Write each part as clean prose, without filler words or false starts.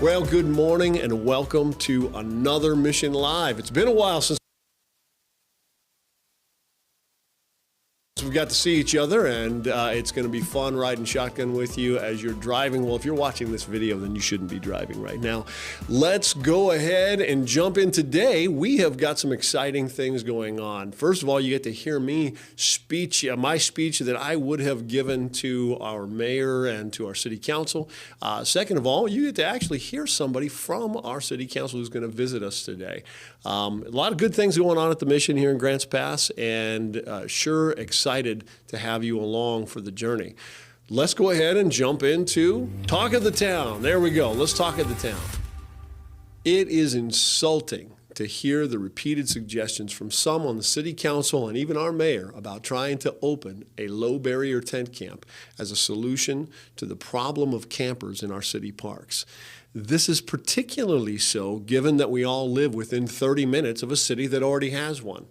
Well, good morning and welcome to another Mission Live. It's been a while since we got to see each other, and it's going to be fun riding shotgun with you as you're driving. Well, if you're watching this video, then you shouldn't be driving right now. Let's go ahead and jump in. Today, we have got some exciting things going on. First of all, you get to hear me speech, my speech that I would have given to our mayor and to our city council. Second of all, you get to actually hear somebody from our city council who's going to visit us today. A lot of good things going on at the Mission here in Grants Pass, and sure excited to have you along for the journey. Let's go ahead and jump into Talk of the Town. There we go. Let's talk of the town. It is insulting to hear the repeated suggestions from some on the city council and even our mayor about trying to open a low barrier tent camp as a solution to the problem of campers in our city parks. This is particularly so given that we all live within 30 minutes of a city that already has one.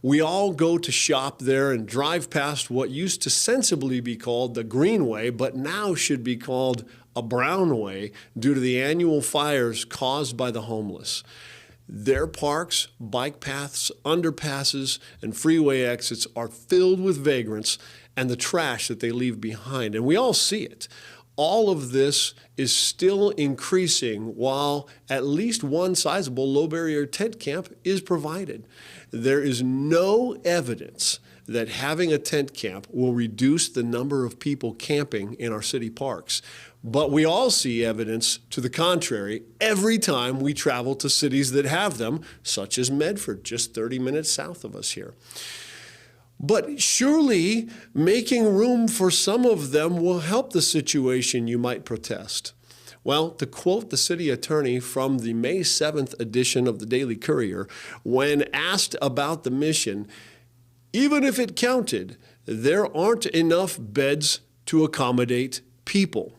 We all go to shop there and drive past what used to sensibly be called the Greenway, but now should be called a Brownway due to the annual fires caused by the homeless. Their parks, bike paths, underpasses, and freeway exits are filled with vagrants and the trash that they leave behind, and we all see it. All of this is still increasing while at least one sizable low-barrier tent camp is provided. There is no evidence that having a tent camp will reduce the number of people camping in our city parks. But we all see evidence to the contrary every time we travel to cities that have them, such as Medford, just 30 minutes south of us here. But surely making room for some of them will help the situation, you might protest. Well, to quote the city attorney from the May 7th edition of the Daily Courier, when asked about the Mission, even if it counted, there aren't enough beds to accommodate people,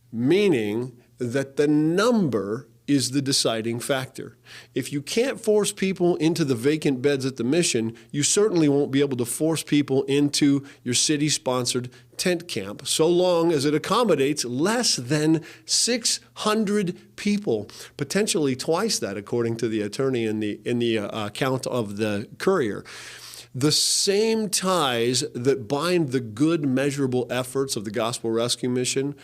meaning that the number is the deciding factor. If you can't force people into the vacant beds at the Mission, you certainly won't be able to force people into your city-sponsored tent camp, so long as it accommodates less than 600 people, potentially twice that, according to the attorney in the account of the Courier. The same ties that bind the good, measurable efforts of the Gospel Rescue Mission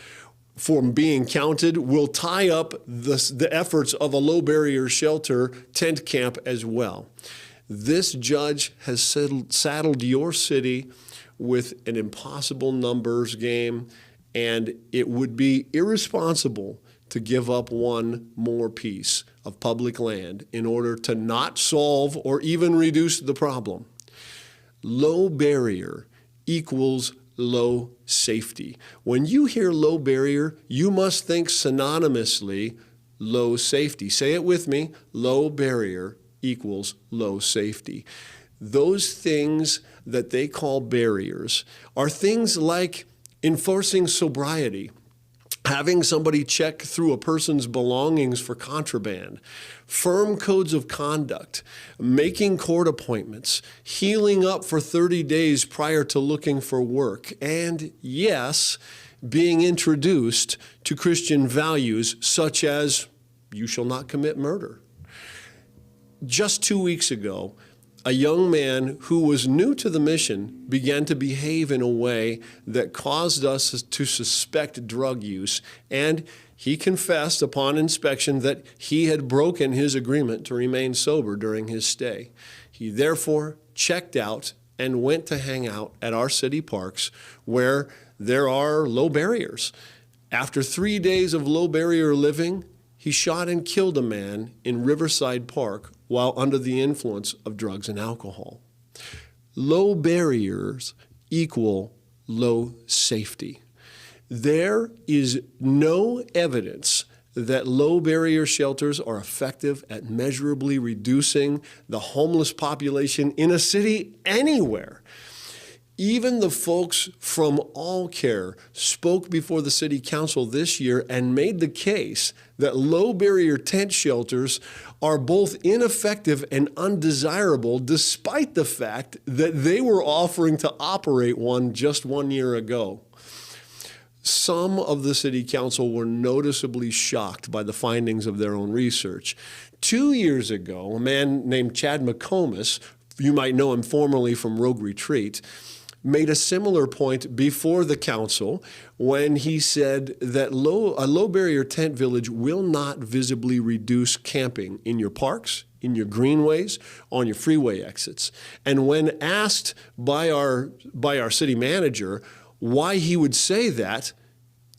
from being counted will tie up the efforts of a low-barrier shelter tent camp as well. This judge has saddled your city with an impossible numbers game, and it would be irresponsible to give up one more piece of public land in order to not solve or even reduce the problem. Low barrier equals low safety. When you hear low barrier, you must think synonymously low safety. Say it with me, low barrier equals low safety. Those things that they call barriers are things like enforcing sobriety, having somebody check through a person's belongings for contraband, firm codes of conduct, making court appointments, healing up for 30 days prior to looking for work, and yes, being introduced to Christian values such as you shall not commit murder. Just 2 weeks ago, a young man who was new to the Mission began to behave in a way that caused us to suspect drug use, and he confessed upon inspection that he had broken his agreement to remain sober during his stay. He therefore checked out and went to hang out at our city parks where there are low barriers. After 3 days of low barrier living, he shot and killed a man in Riverside Park while under the influence of drugs and alcohol. Low barriers equal low safety. There is no evidence that low barrier shelters are effective at measurably reducing the homeless population in a city anywhere. Even the folks from All Care spoke before the City Council this year and made the case that low-barrier tent shelters are both ineffective and undesirable, despite the fact that they were offering to operate one just 1 year ago. some of the city council were noticeably shocked by the findings of their own research. 2 years ago, a man named Chad McComas, you might know him formerly from Rogue Retreat, made a similar point before the council when he said that a low barrier tent village will not visibly reduce camping in your parks, in your greenways, on your freeway exits. And when asked by our city manager why he would say that,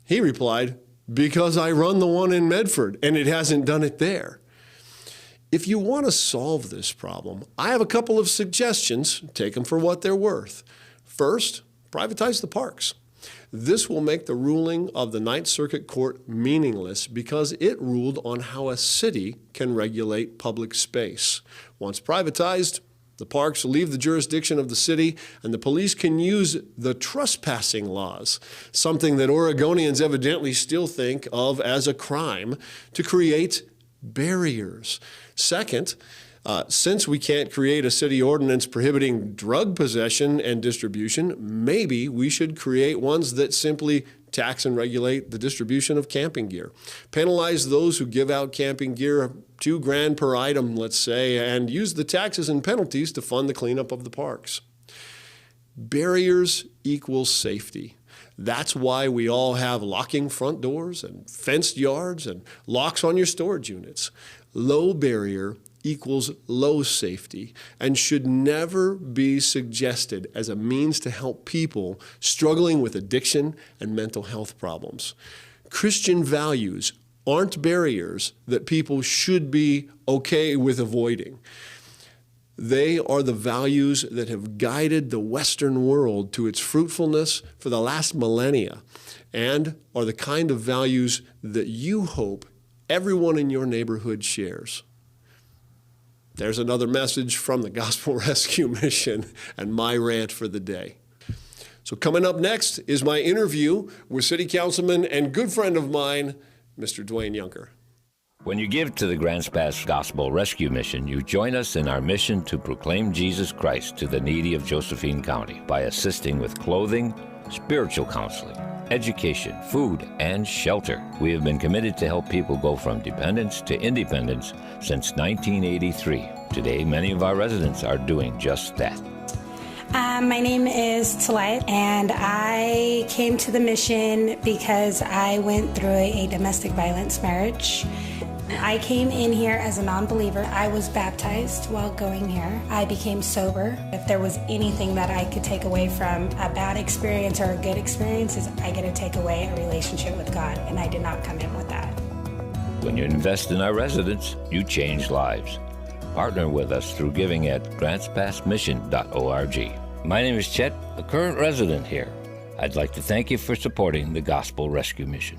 he replied, "Because I run the one in Medford and it hasn't done it there." If you want to solve this problem, I have a couple of suggestions. Take them for what they're worth. First, privatize the parks. This will make the ruling of the Ninth Circuit Court meaningless because it ruled on how a city can regulate public space. Once privatized, the parks leave the jurisdiction of the city, and the police can use the trespassing laws, something that Oregonians evidently still think of as a crime, to create barriers. Second, since we can't create a city ordinance prohibiting drug possession and distribution, maybe we should create ones that simply tax and regulate the distribution of camping gear. Penalize those who give out camping gear, $2,000 per item, let's say, and use the taxes and penalties to fund the cleanup of the parks. Barriers equals safety. That's why we all have locking front doors and fenced yards and locks on your storage units. Low barrier equals low safety and should never be suggested as a means to help people struggling with addiction and mental health problems. Christian values aren't barriers that people should be okay with avoiding. They are the values that have guided the Western world to its fruitfulness for the last millennia and are the kind of values that you hope everyone in your neighborhood shares. There's another message from the Gospel Rescue Mission and my rant for the day. So coming up next is my interview with City Councilman and good friend of mine, Mr. Dwayne Yunker. When you give to the Grants Pass Gospel Rescue Mission, you join us in our mission to proclaim Jesus Christ to the needy of Josephine County by assisting with clothing, spiritual counseling, education, food, and shelter. We have been committed to help people go from dependence to independence since 1983. Today, many of our residents are doing just that. My name is Talayat, and I came to the mission because I went through a domestic violence marriage. I came in here as a non-believer. I was baptized while going here. I became sober. If there was anything that I could take away from a bad experience or a good experience, is I get to take away a relationship with God, and I did not come in with that. When you invest in our residents, you change lives. Partner with us through giving at grantspassmission.org. My name is Chet, a current resident here. I'd like to thank you for supporting the Gospel Rescue Mission.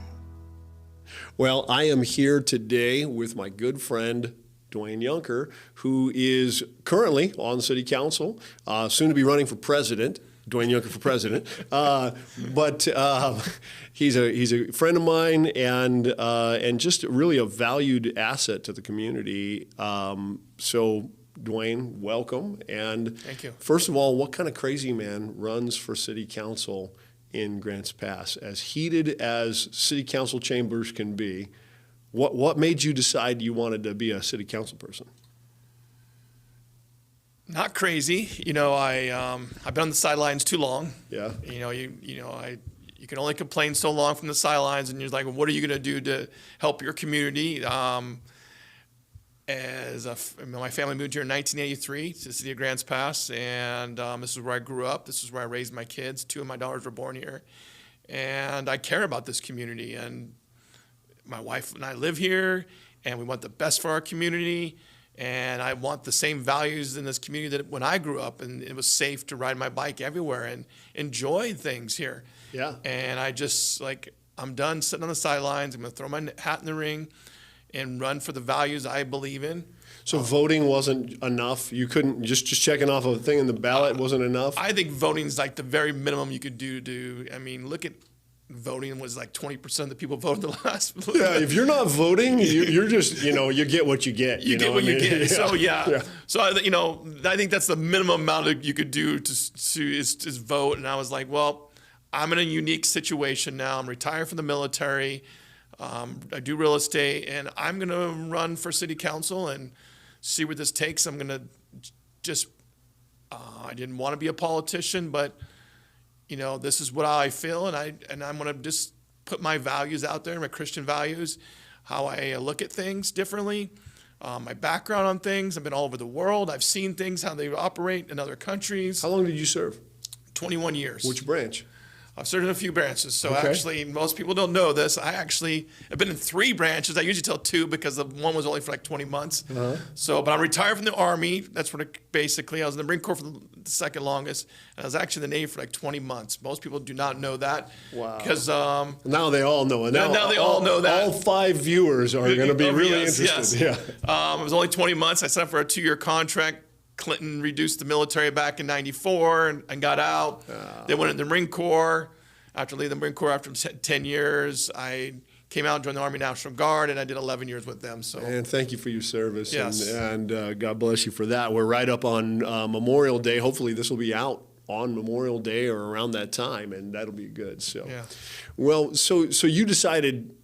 Well, I am here today with my good friend, Dwayne Yunker, who is currently on the city council, soon to be running for president. Dwayne Yunker for president. But he's a friend of mine and just really a valued asset to the community. So, Dwayne, welcome. And thank you. First of all, what kind of crazy man runs for city council in Grants Pass? As heated as city council chambers can be, what made you decide you wanted to be a city council person? Not crazy. You know, I've been on the sidelines too long. Yeah. You can only complain so long from the sidelines, and you're like, well, what are you going to do to help your community? My family moved here in 1983 to the city of Grants Pass, and this is where I grew up. This is where I raised my kids. 2 of my daughters were born here, and I care about this community. And my wife and I live here, and we want the best for our community. And I want the same values in this community that when I grew up, and it was safe to ride my bike everywhere and enjoy things here. Yeah. And I'm done sitting on the sidelines. I'm going to throw my hat in the ring and run for the values I believe in. So voting wasn't enough? You couldn't, just checking off a thing in the ballot wasn't enough? I think voting is like the very minimum you could do look at voting was like 20% of the people voted the last. Yeah, if you're not voting, you're just, you get what you get. You get what you get. Yeah. So, yeah. So, I think that's the minimum amount you could do is vote. And I was like, well, I'm in a unique situation now. I'm retired from the military. I do real estate, and I'm going to run for city council and see where this takes. I'm going to just, I didn't want to be a politician, but, this is what I feel, and I'm going to just put my values out there, my Christian values, how I look at things differently, my background on things. I've been all over the world. I've seen things, how they operate in other countries. How long did you serve? 21 years. Which branch? I've served in a few branches. So Okay. actually, most people don't know this. I've been in 3 branches. I usually tell 2 because the one was only for like 20 months. But I'm retired from the Army. That's what basically, I was in the Marine Corps for the second longest. And I was actually in the Navy for like 20 months. Most people do not know that. Wow. Because Now they all know it. now they all know that. All 5 viewers are going to be really interested. Yes. Yeah. It was only 20 months. I signed up for a 2-year contract. Clinton reduced the military back in '94 and got out. Then went into the Marine Corps. After leaving the Marine Corps after 10 years, I came out and joined the Army National Guard, and I did 11 years with them. So, And thank you for your service. Yes. And God bless you for that. We're right up on Memorial Day. Hopefully this will be out on Memorial Day or around that time, and that'll be good. So, Yeah. Well, so you decided,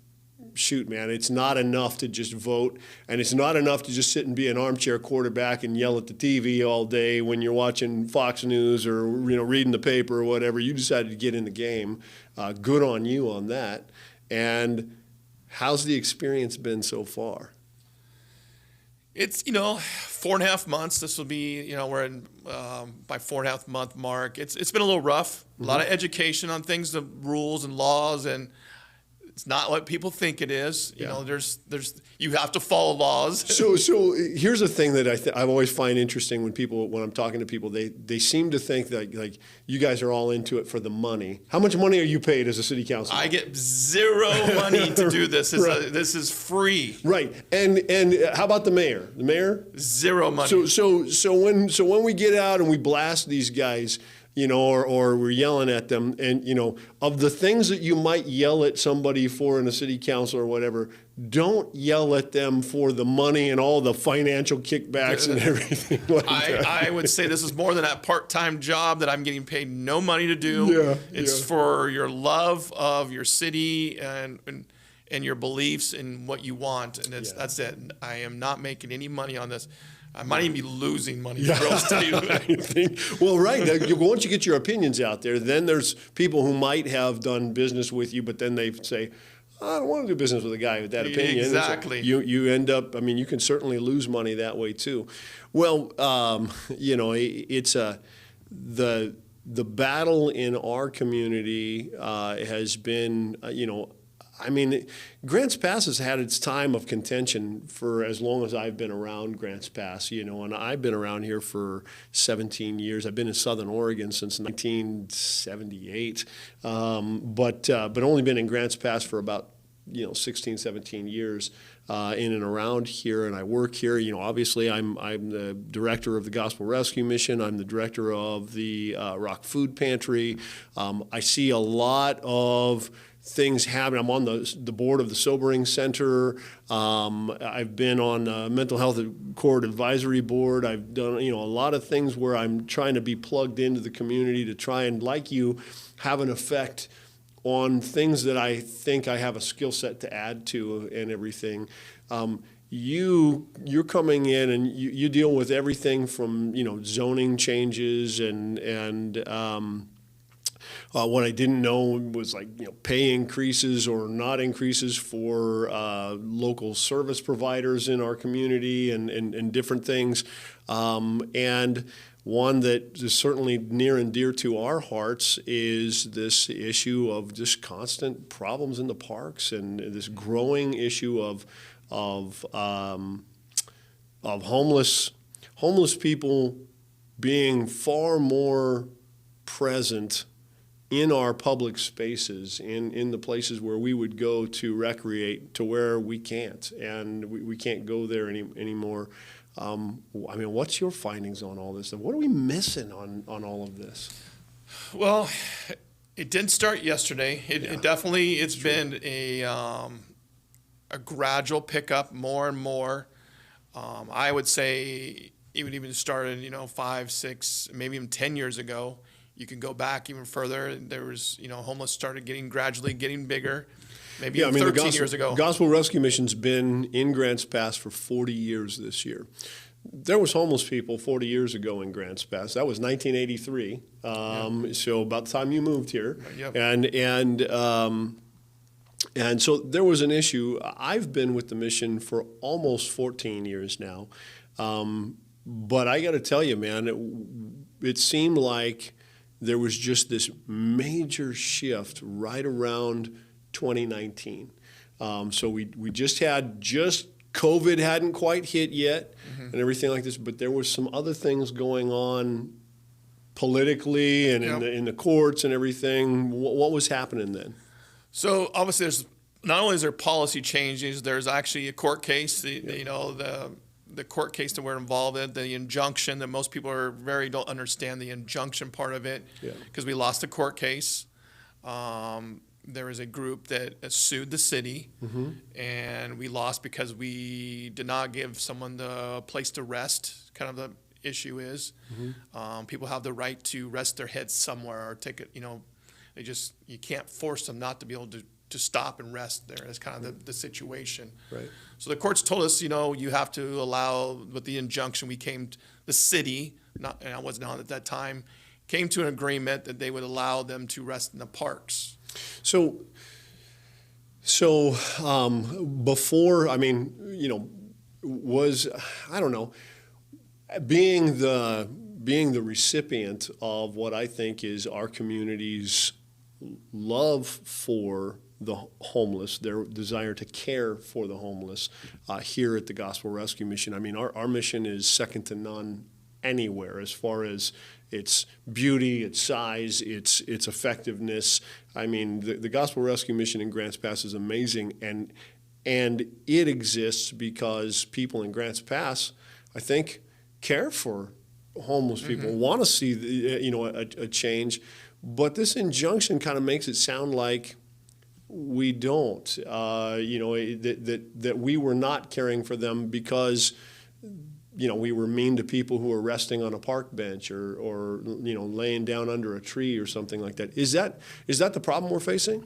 shoot, man, it's not enough to just vote, and it's not enough to just sit and be an armchair quarterback and yell at the TV all day when you're watching Fox News or reading the paper or whatever. You decided to get in the game. Good on you on that. And how's the experience been so far? it's 4.5 months. This will be we're in by 4.5 month mark. It's been a little rough. A lot of education on things, the rules and laws, and it's not what people think it is. There's you have to follow laws. So here's a thing that I always find interesting when I'm talking to people. They seem to think that like you guys are all into it for the money. How much money are you paid as a city councilor? I get zero money to do this. Right. This is free. Right. And how about the mayor? The mayor? Zero money. So when we get out and we blast these guys, or we're yelling at them, and of the things that you might yell at somebody for in a city council or whatever, don't yell at them for the money and all the financial kickbacks and everything like that. I would say this is more than a part-time job that I'm getting paid no money to do. Yeah, It's for your love of your city and your beliefs and what you want, and that's it. I am not making any money on this. I might even be losing money for real estate. Well, right. Once you get your opinions out there, then there's people who might have done business with you, but then they say, I don't want to do business with a guy with that opinion. Exactly. So you end up, you can certainly lose money that way too. Well, it's the battle in our community has been, Grants Pass has had its time of contention for as long as I've been around Grants Pass, and I've been around here for 17 years. I've been in Southern Oregon since 1978, but only been in Grants Pass for about 16, 17 years in and around here, and I work here. Obviously I'm the director of the Gospel Rescue Mission. I'm the director of the Rock Food Pantry. I see a lot of things happen. I'm on the board of the Sobering Center. I've been on the Mental Health Court Advisory Board. I've done a lot of things where I'm trying to be plugged into the community to try and, like you, have an effect on things that I think I have a skill set to add to and everything. You're coming in and you deal with everything from zoning changes and what I didn't know was pay increases or not increases for local service providers in our community and different things. And one that is certainly near and dear to our hearts is this issue of just constant problems in the parks and this growing issue of homeless people being far more present in our public spaces, in the places where we would go to recreate, to where we can't, and we can't go there anymore. What's your findings on all this? What are we missing on all of this? Well, it didn't start yesterday. It definitely, it's been a gradual pickup, more and more. I would say it even started, 5, 6, maybe even 10 years ago. You can go back even further. There was, homeless started gradually getting bigger. Maybe 13 years ago. Gospel Rescue Mission's been in Grants Pass for 40 years this year. There was homeless people 40 years ago in Grants Pass. That was 1983. So about the time you moved here. Yep. And so there was an issue. I've been with the mission for almost 14 years now. But I got to tell you, man, it seemed like there was just this major shift right around 2019. So we just COVID hadn't quite hit yet and everything like this, but there was some other things going on politically and in the courts and everything. What was happening then? So obviously there's not only is there policy changes, there's actually a court case, the court case that we're involved in, the injunction that most people don't understand the injunction part of it because we lost a court case. There is a group that sued the city and we lost because we did not give someone the place to rest. Kind of the issue is people have the right to rest their heads somewhere or take it, you can't force them not to be able to stop and rest there. That's kind of the situation. Right. So the courts told us, you have to allow, with the injunction, the city, and I wasn't on at that time, came to an agreement that they would allow them to rest in the parks. So before, I don't know, being the recipient of what I think is our community's love for the homeless, their desire to care for the homeless here at the Gospel Rescue Mission. Our mission is second to none anywhere as far as its beauty, its size, its effectiveness. The Gospel Rescue Mission in Grants Pass is amazing, and it exists because people in Grants Pass, I think, care for homeless people, want to see a change. But this injunction kind of makes it sound like we don't, that we were not caring for them because, we were mean to people who were resting on a park bench or laying down under a tree or something like that. Is that the problem we're facing?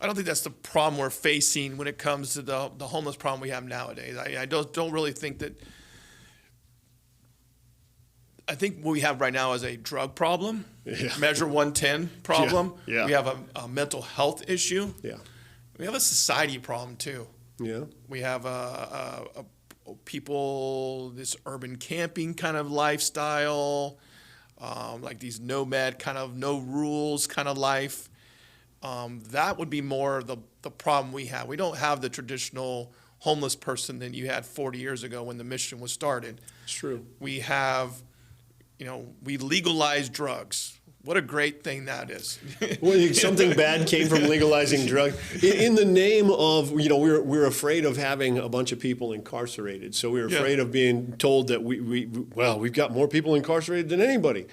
I don't think that's the problem we're facing when it comes to the homeless problem we have nowadays. I don't really think that. I think what we have right now is a drug problem, Measure 110 problem. Yeah. We have a mental health issue. Yeah. We have a society problem too. Yeah. We have people, this urban camping kind of lifestyle, like these nomad kind of no rules kind of life. That would be more of the problem we have. We don't have the traditional homeless person that you had 40 years ago when the mission was started. It's true. We have, we legalized drugs. What a great thing that is. Well, something bad came from legalizing drugs. In the name of, we're afraid of having a bunch of people incarcerated. So we're afraid of being told that we've got more people incarcerated than anybody.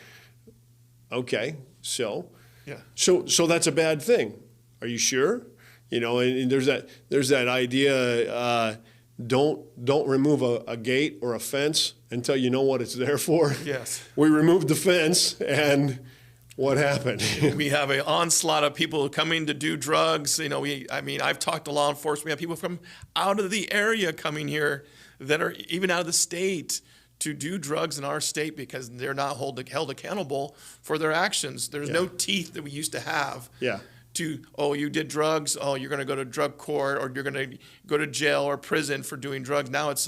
Okay, so that's a bad thing. Are you sure? And there's that idea, don't remove a gate or a fence until you know what it's there for. Yes. We removed the fence and what happened? We have an onslaught of people coming to do drugs. I've talked to law enforcement. We have people from out of the area coming here that are even out of the state to do drugs in our state because they're not held accountable for their actions. There's no teeth that we used to have. Yeah. You did drugs, you're going to go to drug court or you're going to go to jail or prison for doing drugs. Now it's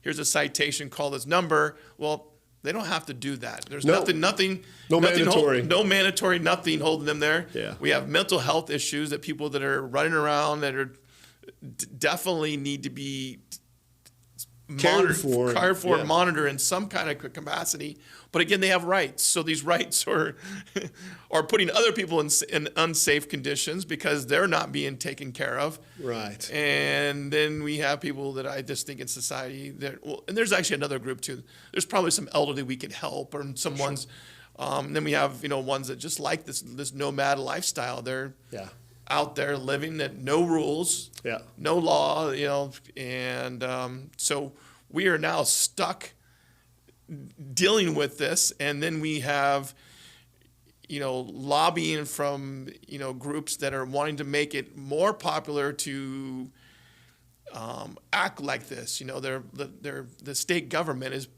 here's a citation, call this number. Well, they don't have to do that. There's nothing mandatory. No mandatory, nothing holding them there. Yeah. We have mental health issues that people that are running around that are definitely need to be cared for, monitored in some kind of capacity. But again, they have rights. So these rights are putting other people in unsafe conditions because they're not being taken care of. Right. And then we have people that I just think in society and there's actually another group too. There's probably some elderly we could help or some ones. Then we have, ones that just like this nomad lifestyle. They're out there living at no rules, no law, and so we are now stuck dealing with this. And then we have, lobbying from, groups that are wanting to make it more popular to act like this. The state government is,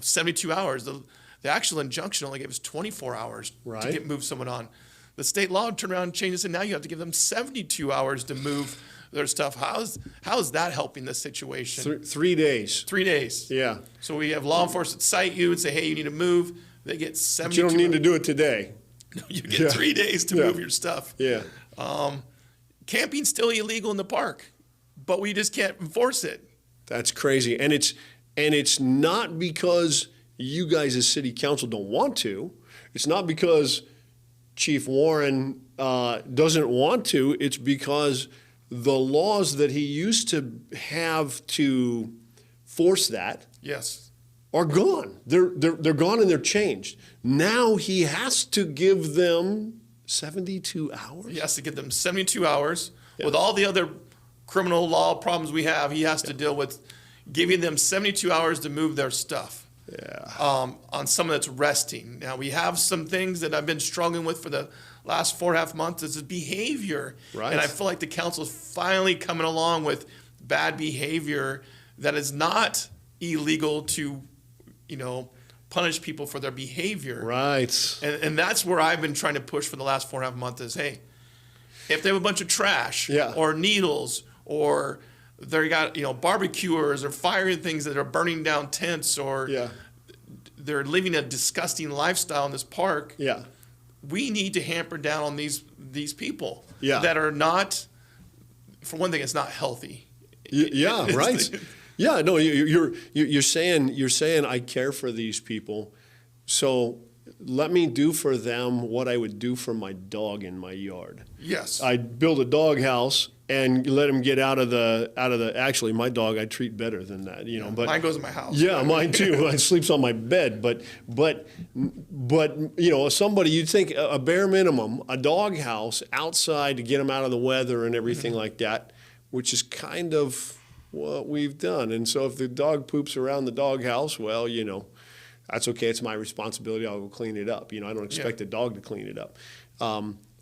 72 hours. The actual injunction only gave us 24 hours to move someone on. The state law turned around and changed this, and now you have to give them 72 hours to move their stuff. How is that helping the situation? 3 days. 3 days. Yeah. So we have law enforcement cite you and say, hey, you need to move. They get 72 But you don't need to do it today. No, you get 3 days to move your stuff. Yeah. Camping's still illegal in the park, but we just can't enforce it. That's crazy. And it's not because you guys as city council don't want to. It's not because Chief Warren doesn't want to. It's because the laws that he used to have to force that are gone. They're gone and they're changed. Now he has to give them 72 hours. He has to give them 72 hours. With all the other criminal law problems we have, he has to deal with giving them 72 hours to move their stuff. On someone that's resting. Now, we have some things that I've been struggling with for the last 4.5 months is behavior. Right. And I feel like the council is finally coming along with bad behavior that is not illegal to, punish people for their behavior. Right. And that's where I've been trying to push for the last 4.5 months is, hey, if they have a bunch of trash or needles or they got, barbecuers or firing things that are burning down tents or they're living a disgusting lifestyle in this park. Yeah. We need to hamper down on these people that are not, for one thing, it's not healthy. Yeah, right. Yeah, no, you're saying I care for these people, so let me do for them what I would do for my dog in my yard. Yes. I'd build a dog house and let him get out of the. Actually, my dog I treat better than that, But mine goes in my house. Yeah, mine too. It sleeps on my bed. But somebody you'd think a bare minimum, a dog house outside to get them out of the weather and everything like that, which is kind of what we've done. And so if the dog poops around the dog house, well, that's okay. It's my responsibility. I'll go clean it up. I don't expect a dog to clean it up.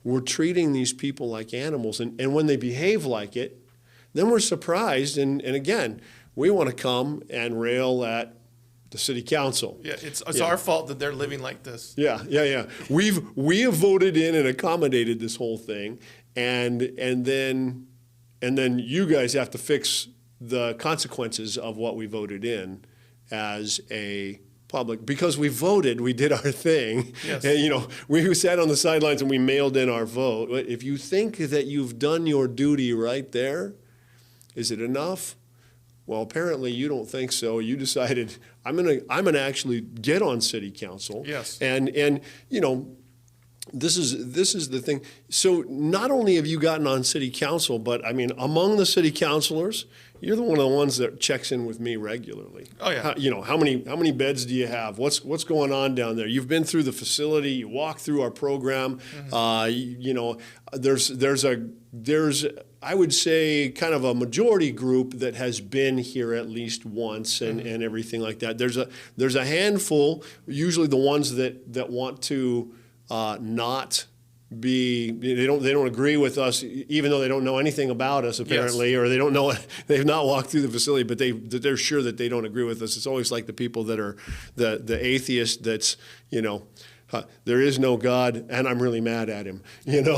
We're treating these people like animals. And when they behave like it, then we're surprised. And again, we want to come and rail at the city council. Yeah, it's our fault that they're living like this. Yeah. We have voted in and accommodated this whole thing. And then you guys have to fix the consequences of what we voted in as a public, because we voted, we did our thing, and we sat on the sidelines and we mailed in our vote. If you think that you've done your duty right there, is it enough? Well, apparently you don't think so. You decided I'm gonna actually get on city council. Yes. And this is the thing. So not only have you gotten on city council, but among the city councilors, you're one of the ones that checks in with me regularly. Oh yeah. How many beds do you have? What's going on down there? You've been through the facility. You walk through our program. There's I would say kind of a majority group that has been here at least once and everything like that. There's a handful, usually the ones that want to not be, they don't agree with us, even though they don't know anything about us apparently, or they've not walked through the facility, but they're sure that they don't agree with us. It's always like the people that are the atheist that's, there is no God, and I'm really mad at him, and they're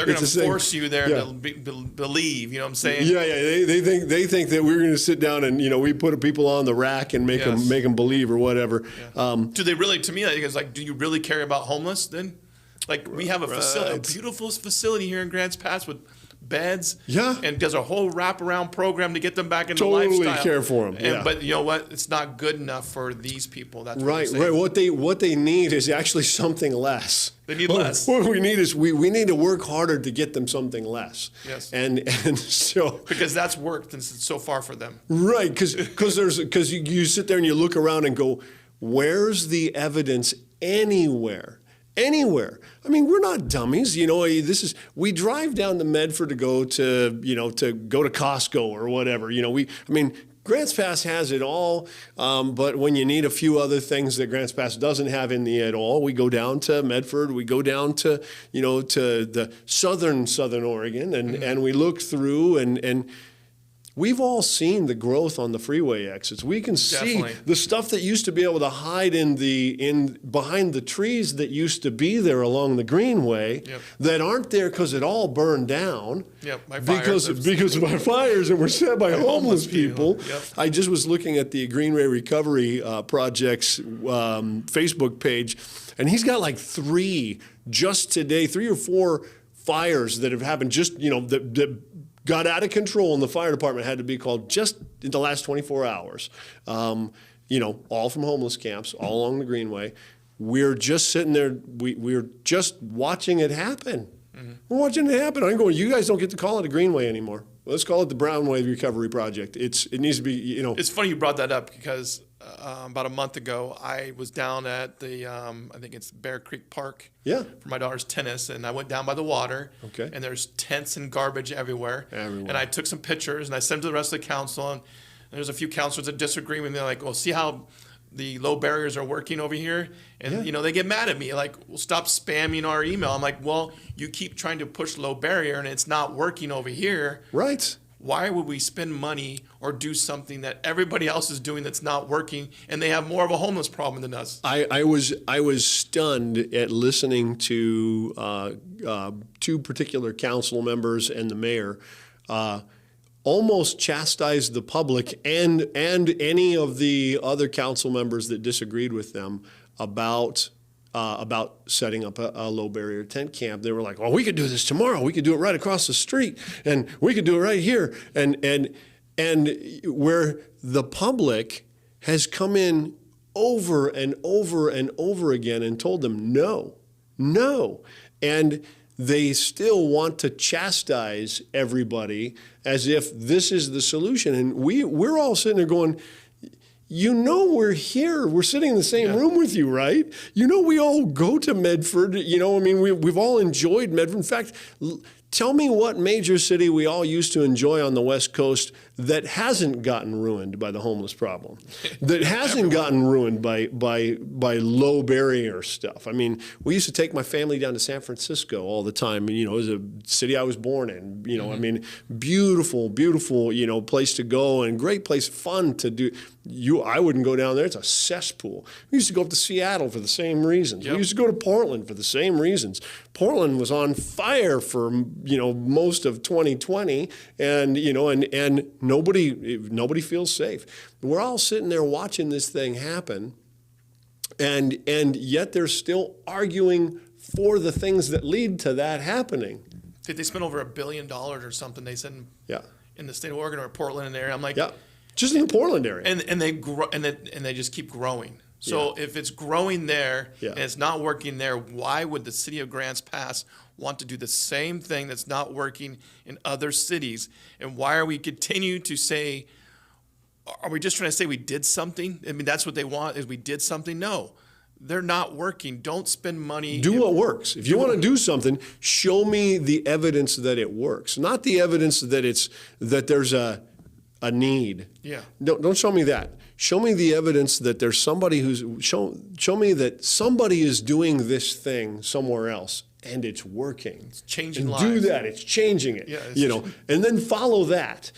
going to force you there to believe. You know what I'm saying? Yeah. They think that we're going to sit down and we put people on the rack and make them believe or whatever. Yeah. Do they really? To me, I think it's like, do you really care about homeless then? Like we have a facility, a beautiful facility here in Grants Pass with beds, and does a whole wraparound program to get them back into totally lifestyle. Care for them. But you know what? It's not good enough for these people. That's right. What they need is actually something less. They need less. What we need is we need to work harder to get them something less. Yes. And so because that's worked and it's so far for them. Right. Because you sit there and you look around and go, where's the evidence anywhere? Anywhere. We're not dummies. We drive down to Medford to go to, to go to Costco or whatever. Grants Pass has it all, but when you need a few other things that Grants Pass doesn't have in the at all, we go down to Medford, we go down to, to the southern Oregon, and we look through, and we've all seen the growth on the freeway exits. We can see the stuff that used to be able to hide behind the trees that used to be there along the greenway that aren't there because it all burned down. Because of our fires and were set by homeless people. I just was looking at the Greenway Recovery Project's Facebook page, and he's got like three or four fires that have happened just, that got out of control, and the fire department had to be called just in the last 24 hours. All from homeless camps, all along the Greenway. We're just sitting there, we're just watching it happen. We're watching it happen. I'm going, you guys don't get to call it a Greenway anymore. Let's call it the Brownway Recovery Project. It needs to be, It's funny you brought that up because about a month ago, I was down at the, I think it's Bear Creek Park for my daughter's tennis, and I went down by the water, and there's tents and garbage everywhere. And I took some pictures, and I sent them to the rest of the council, and there's a few councilors that disagree with me. They're like, well, see how the low barriers are working over here? And, they get mad at me, like, well, stop spamming our email. I'm like, well, you keep trying to push low barrier, and it's not working over here. Right. Why would we spend money or do something that everybody else is doing that's not working, and they have more of a homeless problem than us? I was stunned at listening to two particular council members and the mayor almost chastise the public and any of the other council members that disagreed with them about setting up a low barrier tent camp. They were like, well, we could do this tomorrow. We could do it right across the street, and we could do it right here. And where the public has come in over and over and over again and told them no. And they still want to chastise everybody as if this is the solution. And we're all sitting there going, we're here. We're sitting in the same room with you, right? We all go to Medford. We've all enjoyed Medford. In fact, tell me what major city we all used to enjoy on the West Coast that hasn't gotten ruined by the homeless problem, that hasn't gotten ruined by low barrier stuff. I mean, we used to take my family down to San Francisco all the time. It was a city I was born in. I mean, beautiful, place to go and great place, fun to do. I wouldn't go down there. It's a cesspool. We used to go up to Seattle for the same reasons. We used to go to Portland for the same reasons. Portland was on fire for most of 2020, and nobody feels safe. We're all sitting there watching this thing happen, and yet they're still arguing for the things that lead to that happening. Did they spend over $1 billion or something? They said in the state of Oregon or Portland in the area. I'm like, just in the Portland area, and they grow, and they just keep growing. So if it's growing there and it's not working there, why would the city of Grants Pass want to do the same thing that's not working in other cities? And why are we continue to say, are we just trying to say we did something? I mean, that's what they want, is we did something? No, they're not working. Don't spend money. Do what works. If you want to do something, show me the evidence that it works, not the evidence that there's a need. Don't show me that. Show me the evidence that there's somebody show me that somebody is doing this thing somewhere else and it's working. It's changing lives. lives. Do that. It's changing it. And then follow that.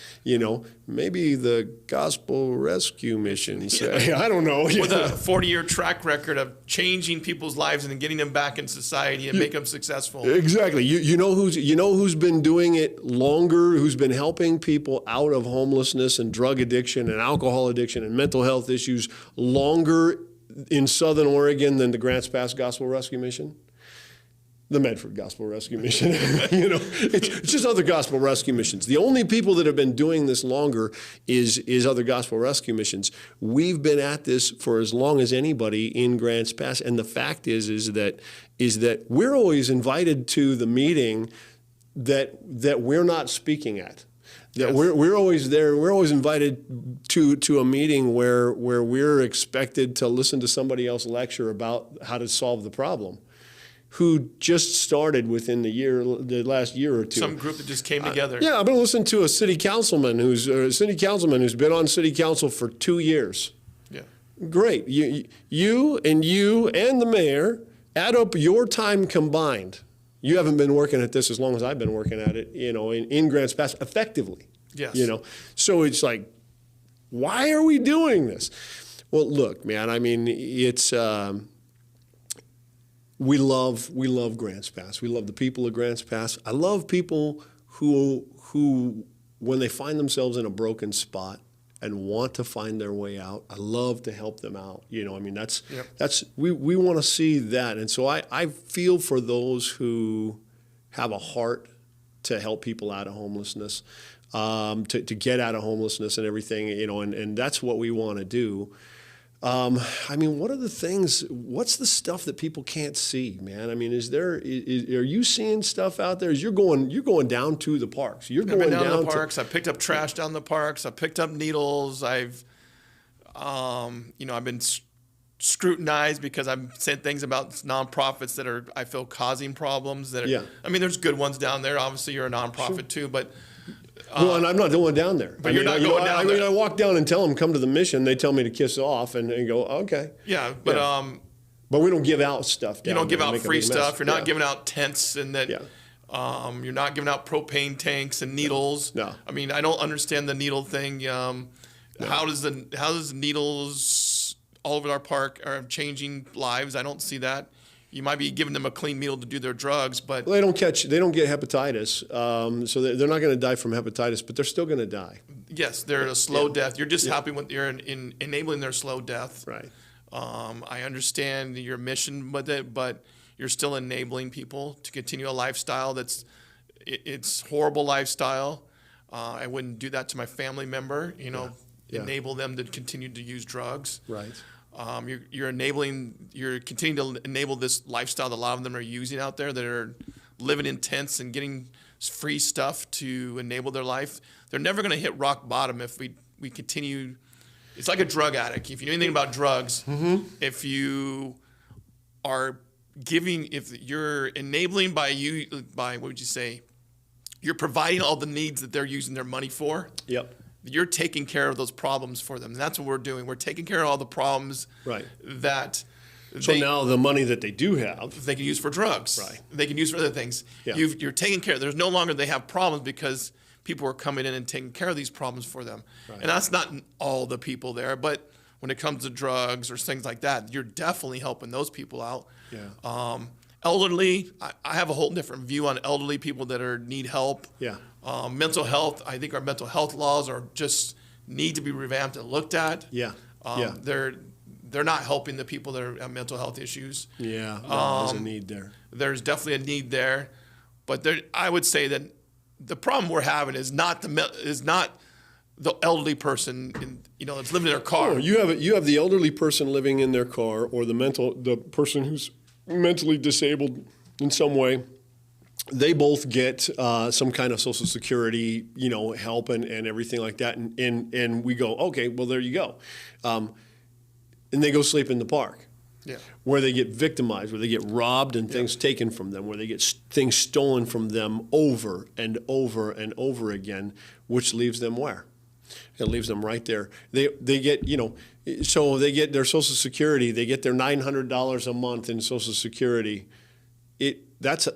Maybe the Gospel Rescue Mission. Say, I don't know. With a 40-year track record of changing people's lives and then getting them back in society and make them successful. Exactly. You know who's been doing it longer, who's been helping people out of homelessness and drug addiction and alcohol addiction and mental health issues longer in Southern Oregon than the Grants Pass Gospel Rescue Mission? The Medford Gospel Rescue Mission. It's just other gospel rescue missions. The only people that have been doing this longer is other gospel rescue missions. We've been at this for as long as anybody in Grants Pass, and the fact is that we're always invited to the meeting that we're not speaking at. That we're always there. We're always invited to a meeting where we're expected to listen to somebody else lecture about how to solve the problem. who just started within the last year or two. Some group that just came together. Yeah, I've been listening to a city councilman who's been on city council for 2 years. Yeah. Great. You and the mayor add up your time combined. You haven't been working at this as long as I've been working at it, in Grants Pass effectively. Yes. So it's like, why are we doing this? Well, look, man, I mean, it's, we love Grants Pass. We love the people of Grants Pass. I love people who, when they find themselves in a broken spot and want to find their way out, I love to help them out. I mean, we want to see that. And so I feel for those who have a heart to help people out of homelessness, to get out of homelessness and everything, and that's what we want to do. I mean, what's the stuff that people can't see, man? I mean, are you seeing stuff out there? You're going down to the parks. I've been down to the parks. I picked up trash down the parks. I picked up needles. I've been scrutinized because I've said things about nonprofits that I feel causing problems. I mean, there's good ones down there. Obviously, you're a nonprofit too, but. Well, and I'm not going down there. But you're not going down there. I mean, I walk down and tell them, come to the mission. They tell me to kiss off and go, okay. Yeah, but but we don't give out stuff down there. You don't give out free stuff. You're not giving out tents and that. Yeah. You're not giving out propane tanks and needles. No. I mean, I don't understand the needle thing. No. How does needles all over our park are changing lives? I don't see that. You might be giving them a clean meal to do their drugs, but they don't get hepatitis, so they're not going to die from hepatitis, but they're still going to die. Yes, they're a slow death. You're just helping with enabling their slow death. Right. I understand your mission with it, but you're still enabling people to continue a lifestyle it's horrible lifestyle. I wouldn't do that to my family member. Enable them to continue to use drugs. Right. You're continuing to enable this lifestyle that a lot of them are using out there, that are living in tents and getting free stuff to enable their life. They're never going to hit rock bottom if we continue. It's like a drug addict. If you know anything about drugs, if you are if you're enabling by what would you say? You're providing all the needs that they're using their money for. Yep. You're taking care of those problems for them. And that's what we're doing. We're taking care of all the problems that now the money that they do have, they can use for drugs. Right. They can use for other things. Yeah. You're taking care. There's no longer they have problems because people are coming in and taking care of these problems for them. Right. And that's not all the people there, but when it comes to drugs or things like that, you're definitely helping those people out. Yeah. Elderly, I have a whole different view on elderly people that need help. Yeah. Mental health, I think our mental health laws need to be revamped and looked at. Yeah. They're not helping the people that have mental health issues. Yeah, there's a need there. There's definitely a need there, but I would say that the problem we're having is not the elderly person that's living in their car. Oh, you have the elderly person living in their car, or the person who's mentally disabled in some way. They both get some kind of Social Security, help and everything like that. And we go, okay, well, there you go. And they go sleep in the park. Yeah. Where they get victimized, where they get robbed and things taken from them, where they get things stolen from them over and over and over again, which leaves them where? It leaves them right there. They get, so they get their Social Security, they get their $900 a month in Social Security. That's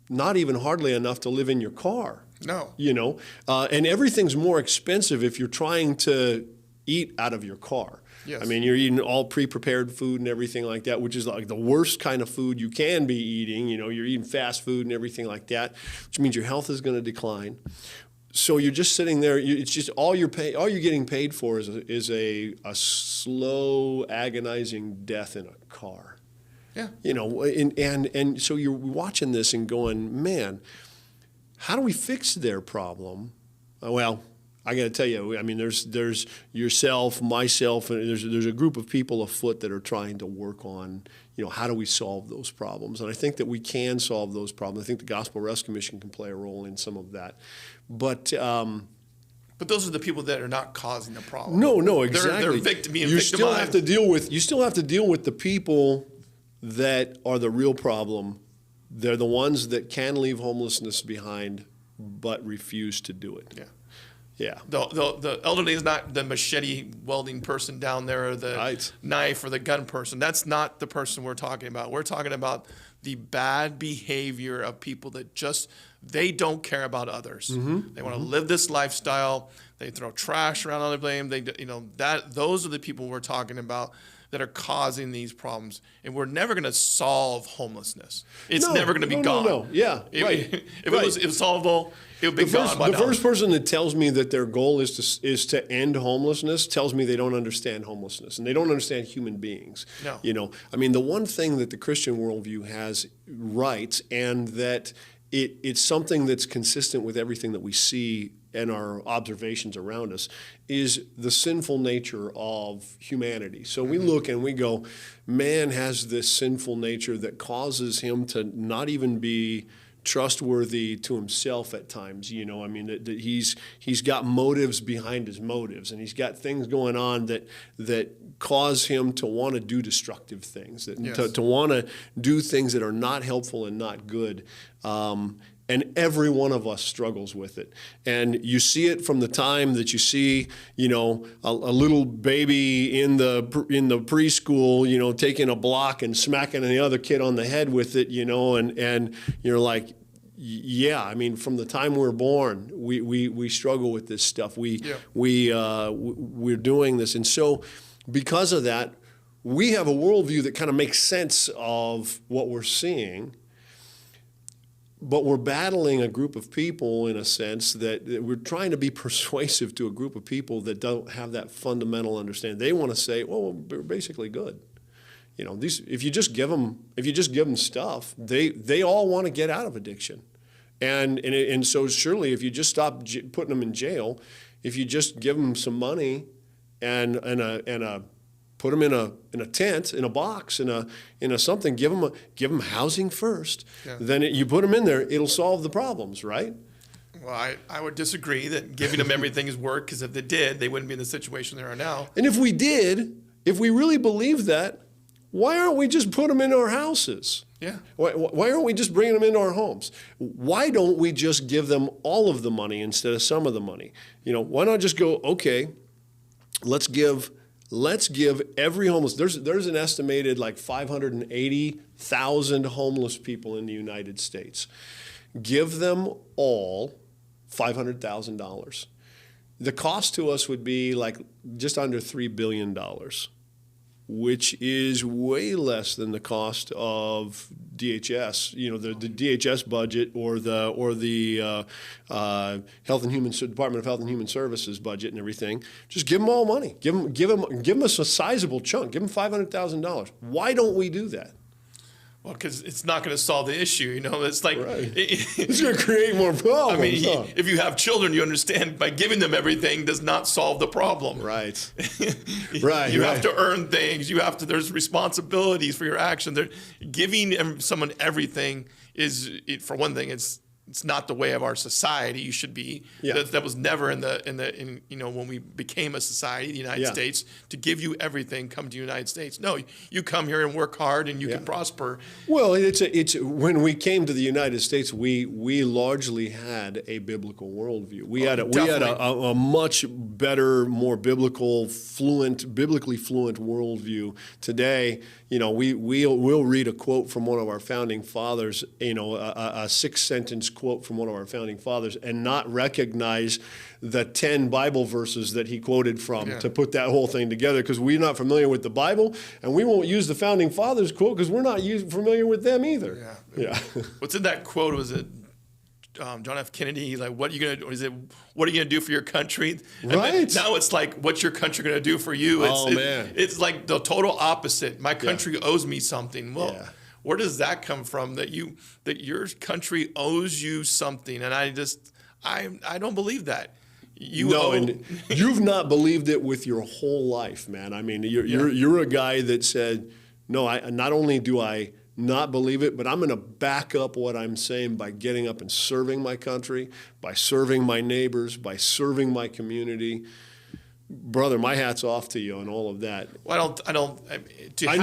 not even hardly enough to live in your car. No. And everything's more expensive if you're trying to eat out of your car. Yes. I mean, you're eating all pre-prepared food and everything like that, which is like the worst kind of food you can be eating. You're eating fast food and everything like that, which means your health is going to decline. So you're just sitting there. It's just all you're getting paid for is a slow, agonizing death in a car. Yeah. And so you're watching this and going, man, how do we fix their problem? Well, I got to tell you, I mean, there's yourself, myself, and there's a group of people afoot that are trying to work on, how do we solve those problems? And I think that we can solve those problems. I think the Gospel Rescue Mission can play a role in some of that. But those are the people that are not causing the problem. No, exactly. They're being victimized. You still have to deal with the people that are the real problem. They're the ones that can leave homelessness behind but refuse to do it. Yeah. Yeah. The elderly is not the machete welding person down there or the knife or the gun person. That's not the person we're talking about. We're talking about the bad behavior of people that they don't care about others. They want to live this lifestyle. They throw trash around on the blame. Those are the people we're talking about that are causing these problems. And we're never going to solve homelessness. It's never going to be gone. No. Yeah, right. If it was solvable, it would be gone by now. The first person that tells me that their goal is to end homelessness tells me they don't understand homelessness and they don't understand human beings. No. I mean, the one thing that the Christian worldview has right, and that it's something that's consistent with everything that we see and our observations around us, is the sinful nature of humanity. So we look and we go, man has this sinful nature that causes him to not even be trustworthy to himself at times. I mean, that he's got motives behind his motives, and he's got things going on that cause him to want to do destructive things, to want to do things that are not helpful and not good. And every one of us struggles with it. And you see it from the time that you see, a little baby in the preschool, taking a block and smacking the other kid on the head with it, and you're like, yeah, I mean, from the time we're born, we struggle with this stuff. We're doing this. And so because of that, we have a worldview that kind of makes sense of what we're seeing. But we're battling a group of people, in a sense, that we're trying to be persuasive to a group of people that don't have that fundamental understanding. They want to say, well, we're basically good. If you just give them stuff, they all want to get out of addiction. And so surely if you just stop putting them in jail, if you just give them some money and put them in a tent, in a box, in a something. Give them housing first. Yeah. Then you put them in there. It'll solve the problems, right? Well, I would disagree that giving them everything is work, because if they did, they wouldn't be in the situation they are now. And if we really believe that, why aren't we just put them in our houses? Yeah. Why aren't we just bringing them into our homes? Why don't we just give them all of the money instead of some of the money? Why not just go, okay, let's give every homeless, there's an estimated like 580,000 homeless people in the United States. Give them all $500,000. The cost to us would be like just under $3 billion, which is way less than the cost of DHS, the DHS budget or the Department of Health and Human Services budget and everything. Just give them all money. Give them us a sizable chunk. Give them $500,000. Why don't we do that? Well, because it's not going to solve the issue. It's like it's going to create more problems. I mean, if you have children, you understand by giving them everything does not solve the problem. Right. You have to earn things. There's responsibilities for your action. Giving someone everything is, for one thing, it's not the way of our society. You should be. Yeah. That was never in when we became a society, the United States, to give you everything. Come to the United States. No, you come here and work hard, and you can prosper. Well, it's when we came to the United States, we largely had a biblical worldview. We had a much better, more biblically fluent worldview. Today, we'll read a quote from one of our founding fathers, a 6-sentence quote from one of our founding fathers, and not recognize the 10 Bible verses that he quoted from to put that whole thing together, because we're not familiar with the Bible, and we won't use the founding fathers quote because we're not familiar with them either. Yeah. What's in that quote? Was it John F. Kennedy? Like, what are you gonna do for your country? Right. Now it's like, what's your country gonna do for you? It's like the total opposite. My country owes me something. Well, where does that come from? That your country owes you something? And I don't believe that. And you've not believed it with your whole life, man. I mean, you're a guy that said, no, not only do I not believe it, but I'm going to back up what I'm saying by getting up and serving my country, by serving my neighbors, by serving my community. brother, my hat's off to you on all of that. Well, I know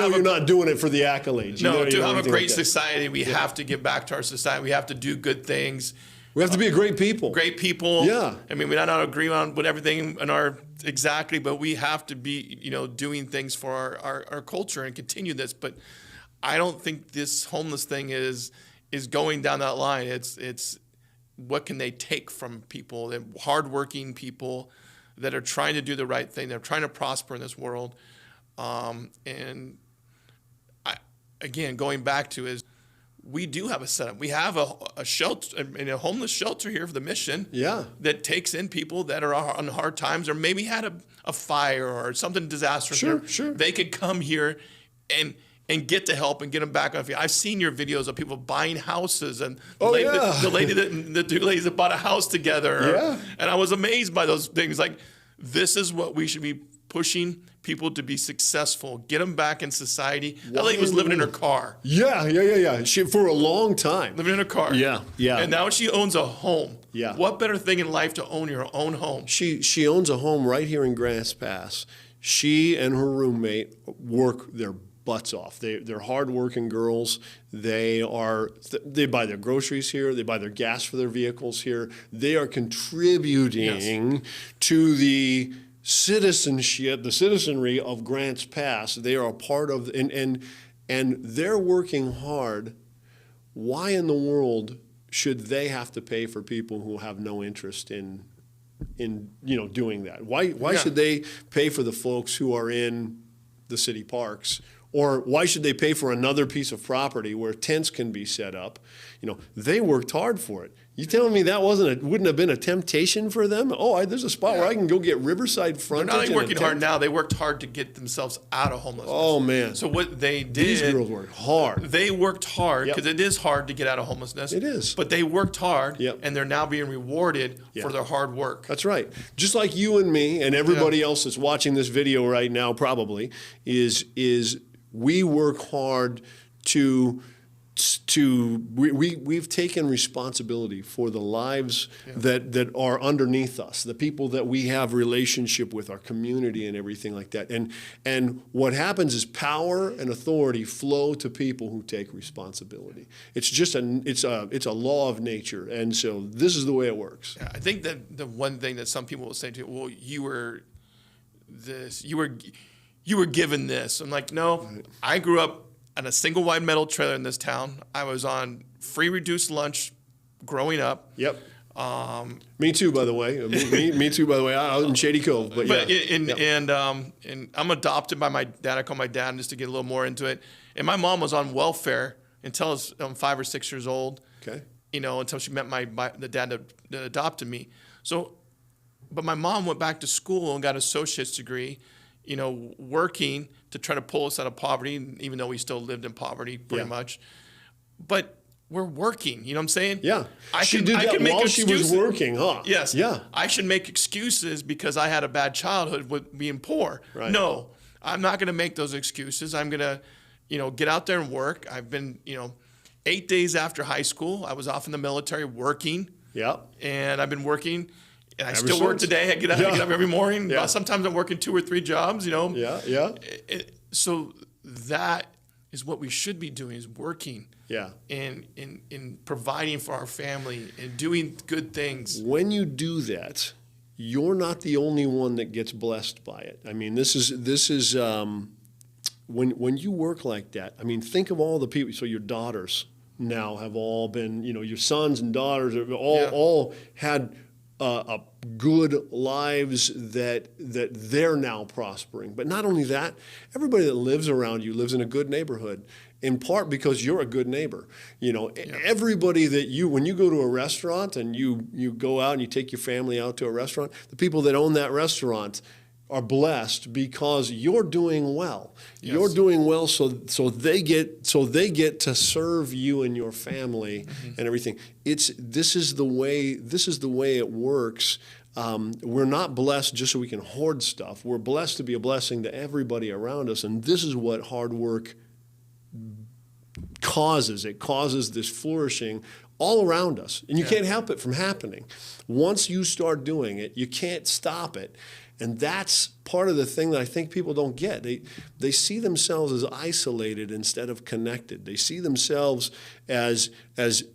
you're not doing it for the accolades. No, to have a great society, we have to give back to our society. We have to do good things. We have to be a great people. Great people. Yeah. I mean, we might not agree on what everything in our exactly, but we have to be, doing things for our culture and continue this. But I don't think this homeless thing is going down that line. It's what can they take from people, hardworking people that are trying to do the right thing. They're trying to prosper in this world. And again, going back to is we do have a setup. We have a shelter, a homeless shelter here for the mission. Yeah. That takes in people that are on hard times or maybe had a fire or something disastrous. Sure. They could come here and get to help and get them back on feet. I've seen your videos of people buying houses and the two ladies that bought a house together. Yeah. And I was amazed by those things. Like, this is what we should be pushing people to be successful, get them back in society. That lady was living in her car. Yeah. She, for a long time. Living in her car. Yeah. And now she owns a home. Yeah. What better thing in life to own your own home? She owns a home right here in Grants Pass. She and her roommate work their butts off. They're hardworking girls. They buy their groceries here. They buy their gas for their vehicles here. They are contributing to the citizenry of Grants Pass. They are a part of, and they're working hard. Why in the world should they have to pay for people who have no interest in doing that? Why should they pay for the folks who are in the city parks? Or why should they pay for another piece of property where tents can be set up? They worked hard for it. You telling me that wouldn't have been a temptation for them? There's a spot where I can go get riverside frontage. They're not only working hard now; they worked hard to get themselves out of homelessness. Oh man! So what they did? These girls worked hard. They worked hard because it is hard to get out of homelessness. It is. But they worked hard, and they're now being rewarded for their hard work. That's right. Just like you and me and everybody else that's watching this video right now, probably is we work hard we've taken responsibility for the lives that are underneath us, the people that we have relationship with, our community and everything like that. And what happens is power and authority flow to people who take responsibility. It's just it's a law of nature, and so this is the way it works. Yeah, I think that the one thing that some people will say to you, well, you were given this. I'm like, no, I grew up on a single wide metal trailer in this town. I was on free reduced lunch growing up. Yep. Me too, by the way. Me too, by the way. I was in Shady Cove, and I'm adopted by my dad. I call my dad just to get a little more into it. And my mom was on welfare until I was 5 or 6 years old. Okay. Until she met the dad that adopted me. So, but my mom went back to school and got an associate's degree. Working to try to pull us out of poverty, even though we still lived in poverty pretty much. But we're working, you know what I'm saying? Yeah. She did that while she was working, huh? Yes. Yeah. I should make excuses because I had a bad childhood with being poor. Right. No, I'm not going to make those excuses. I'm going to, get out there and work. I've been, 8 days after high school, I was off in the military working. Yeah. And I've been working. And I Ever still work since. today. I get up every morning. Yeah. Sometimes I'm working 2 or 3 jobs, Yeah. So that is what we should be doing, is working. Yeah. And providing for our family and doing good things. When you do that, you're not the only one that gets blessed by it. I mean, this is when you work like that. I mean, think of all the people. So your daughters now have all been, your sons and daughters have all had good lives that they're now prospering. But not only that, everybody that lives around you lives in a good neighborhood, in part because you're a good neighbor. Everybody that when you go to a restaurant and you go out and you take your family out to a restaurant, the people that own that restaurant are blessed because you're doing well. Yes. You're doing well, so they get to serve you and your family and everything. This is the way it works. We're not blessed just so we can hoard stuff. We're blessed to be a blessing to everybody around us, and this is what hard work causes. It causes this flourishing all around us, and you can't help it from happening. Once you start doing it, you can't stop it. And that's part of the thing that I think people don't get. They see themselves as isolated instead of connected. They see themselves as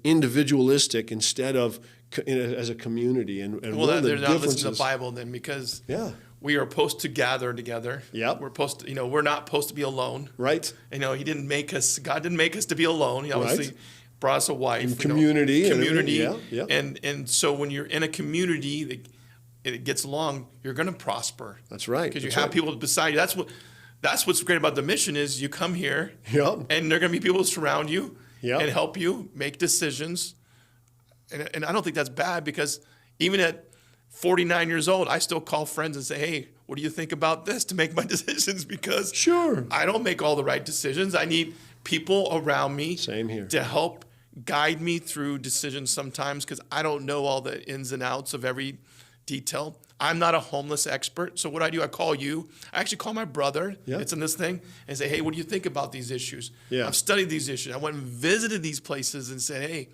individualistic instead of as a community. And well, one of the they're not differences, listening to the Bible then, because yeah, we are supposed to gather together. Yep. We're supposed to, we're not supposed to be alone. right, He didn't make us. God didn't make us to be alone. He obviously Right. brought us a wife. And community and community. everything. Yeah, yeah. And so when you're in a community that it gets along, you're going to prosper. That's right. Because you That's have right. people beside you. That's what's great about the mission is you come here. Yep. And there are going to be people who surround you. Yep. And help you make decisions. And I don't think that's bad, because even at 49 years old, I still call friends and say, hey, what do you think about this, to make my decisions, because Sure. I don't make all the right decisions. I need people around me Same here. to help guide me through decisions sometimes, because I don't know all the ins and outs of every detail. I'm not a homeless expert. So what I do, I call you. I actually call my brother. Yeah. It's in this thing, and say, hey, what do you think about these issues? Yeah. I've studied these issues. I went and visited these places and said, hey,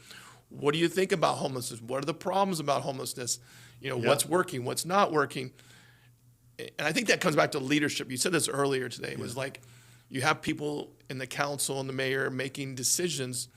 what do you think about homelessness? What are the problems about homelessness? What's working, what's not working? And I think that comes back to leadership. You said this earlier today. It was like you have people in the council and the mayor making decisions,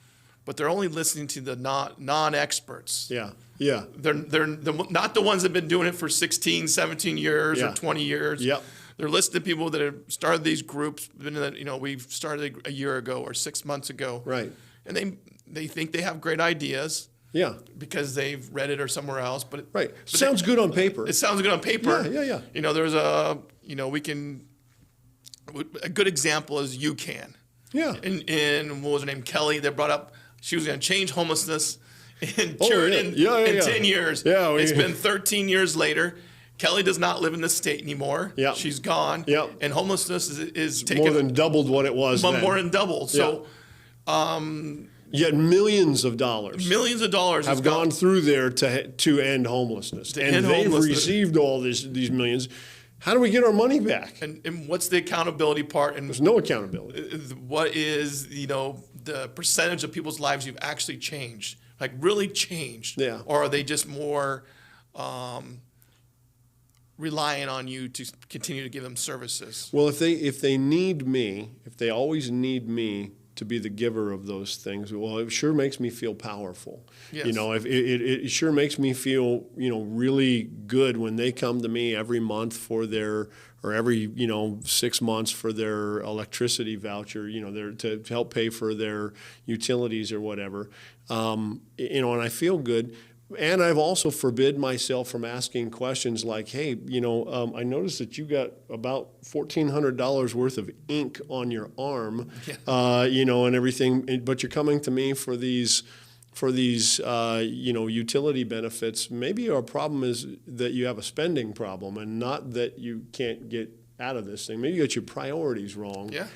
but they're only listening to the non-experts. Yeah, yeah. They're not the ones that have been doing it for 16, 17 years Yeah. or 20 years. Yep. They're listening to people that have started these groups. We've started a year ago or 6 months ago. Right. And they think they have great ideas Yeah. because they've read it or somewhere else. But Right. Sounds good on paper. It sounds good on paper. Yeah. There's a good example is UCAN. Yeah. And what was her name? Kelly. They brought up she was going to change homelessness and Oh, cure yeah. it in Yeah. 10 years. Yeah, It's been 13 years later. Kelly does not live in the state anymore. Yeah. She's gone. Yeah. And homelessness is taken More than doubled what it was then. more than double. So Yet millions of dollars millions of dollars have has gone through there to end homelessness. To and end they've homelessness. received all these millions. How do we get our money back? And what's the accountability part? And There's no accountability. what is the percentage of people's lives you've actually changed, like really changed? Yeah. Or are they just more relying on you to continue to give them services? Well, if they need me, if they always need me to be the giver of those things, well, it sure makes me feel powerful. Yes. If it sure makes me feel really good when they come to me every month for their, or every 6 months for their electricity voucher, to help pay for their utilities or whatever, and I feel good. And I've also forbid myself from asking questions like, hey, I noticed that you got about $1,400 worth of ink on your arm, and everything, but you're coming to me for these utility benefits. Maybe our problem is that you have a spending problem and not that you can't get out of this thing. Maybe you got your priorities wrong. Yeah.